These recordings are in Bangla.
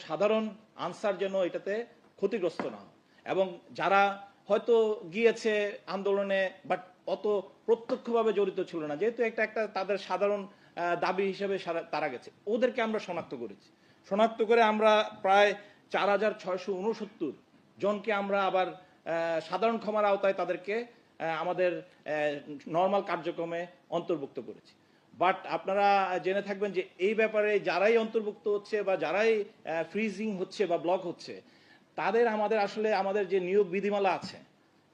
সাধারণ আনসার যেন এটাতে ক্ষতিগ্রস্ত না হয় এবং যারা হয়তো গিয়েছে আন্দোলনে বাট অত প্রত্যক্ষভাবে জড়িত ছিল না, যেহেতু একটা একটা তাদের সাধারণ দাবি হিসেবে তারা গেছে, ওদেরকে আমরা শনাক্ত করেছি। শনাক্ত করে আমরা প্রায় 4669 জনকে আমরা আবার সাধারণ ক্ষমার আওতায় তাদেরকে আমাদের নর্মাল কার্যক্রমে অন্তর্ভুক্ত করেছি। বাট আপনারা জেনে থাকবেন যে এই ব্যাপারে যারাই অন্তর্ভুক্ত হচ্ছে বা যারাই ফ্রিজিং হচ্ছে বা ব্লক হচ্ছে, তাদের আমাদের যে নিয়োগ বিধিমালা আছে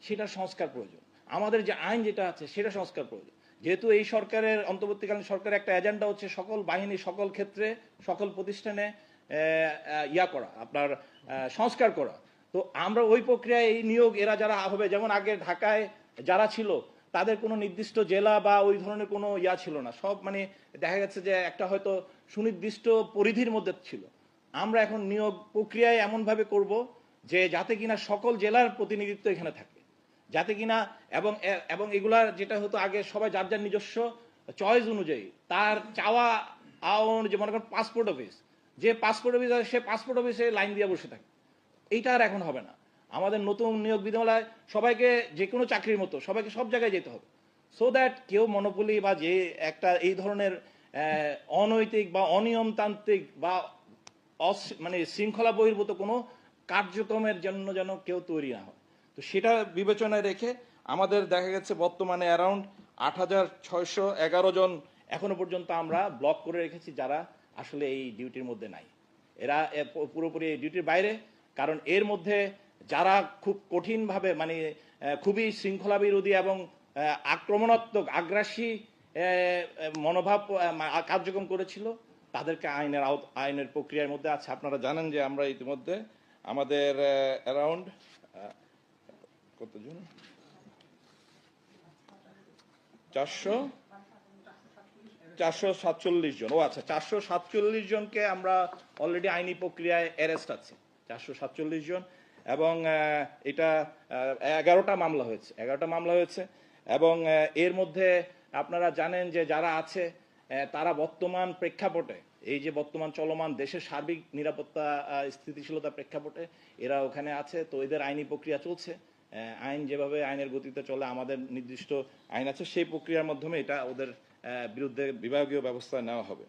সেটা সংস্কার প্রয়োজন, আমাদের যে আইন যেটা আছে সেটা সংস্কার প্রয়োজন। যেহেতু এই সরকারের অন্তর্বর্তীকালীন সরকারের একটা এজেন্ডা হচ্ছে সকল বাহিনী, সকল ক্ষেত্রে, সকল প্রতিষ্ঠানে আপনার সংস্কার করা। তো আমরা ওই প্রক্রিয়ায় এই নিয়োগ এরা যারা হবে, যেমন আগে ঢাকায় যারা ছিল তাদের কোনো নির্দিষ্ট জেলা বা ওই ধরনের কোনো ছিল না, সব মানে দেখা গেছে যে একটা হয়তো সুনির্দিষ্ট পরিধির মধ্যে ছিল। আমরা এখন নিয়োগ প্রক্রিয়ায় এমনভাবে করব যে যাতে কিনা সকল জেলার প্রতিনিধিত্ব এখানে থাকে, যাতে কিনা এবং এগুলার যেটা হতো আগে সবাই যার যার নিজস্ব চয়েস অনুযায়ী তার চাওয়া যে মনে করেন পাসপোর্ট অফিস, যে পাসপোর্ট অফিস আছে সে পাসপোর্ট অফিসে লাইন দিয়ে বসে থাকে, এইটা আর এখন হবে না। আমাদের নতুন নিয়োগ বিধিমালায় সবাইকে যে কোনো চাকরির মতো সবাইকে সব জায়গায় যেতে হবে, সো দ্যাট কেউ মনোপলি বা যে একটা এই ধরনের অনৈতিক বা অনিয়মতান্ত্রিক বা মানে শৃঙ্খলা বহির্ভূত কোনো কার্যক্রমের জন্য যেন কেউ তৈরি না হয়। তো সেটা বিবেচনায় রেখে আমাদের দেখা গেছে বর্তমানে অ্যারাউন্ড 8611 জন এখনো পর্যন্ত আমরা ব্লক করে রেখেছি, যারা আসলে এই ডিউটির মধ্যে নাই। এরা পুরোপুরি এই ডিউটির বাইরে, কারণ এর মধ্যে যারা খুব কঠিনভাবে মানে খুবই শৃঙ্খলা বিরোধী এবং আক্রমণাত্মক আগ্রাসী মনোভাব কার্যক্রম করেছিল, তাদেরকে আইনের প্রক্রিয়ার মধ্যে আছে। আপনারা জানেন যে আমরা ইতিমধ্যে আমাদের অ্যারাউন্ড কতজন 447 জন, ও আচ্ছা 447 জনকে আমরা অলরেডি আইনি প্রক্রিয়ায় অ্যারেস্ট আছে, 447 জন। এবং এটা 11টা মামলা হয়েছে এবং এর মধ্যে আপনারা জানেন যে যারা আছে তারা বর্তমান প্রেক্ষাপটে, এই যে বর্তমান চলমান দেশের সার্বিক নিরাপত্তা স্থিতিশীলতা প্রেক্ষাপটে এরা ওখানে আছে। তো এদের আইনি প্রক্রিয়া চলছে, আইন যেভাবে আইনের গতিতে চলে, আমাদের নির্দিষ্ট আইন আছে, সেই প্রক্রিয়ার মাধ্যমে এটা ওদের বিরুদ্ধে বিভাগীয় ব্যবস্থা নেওয়া হবে।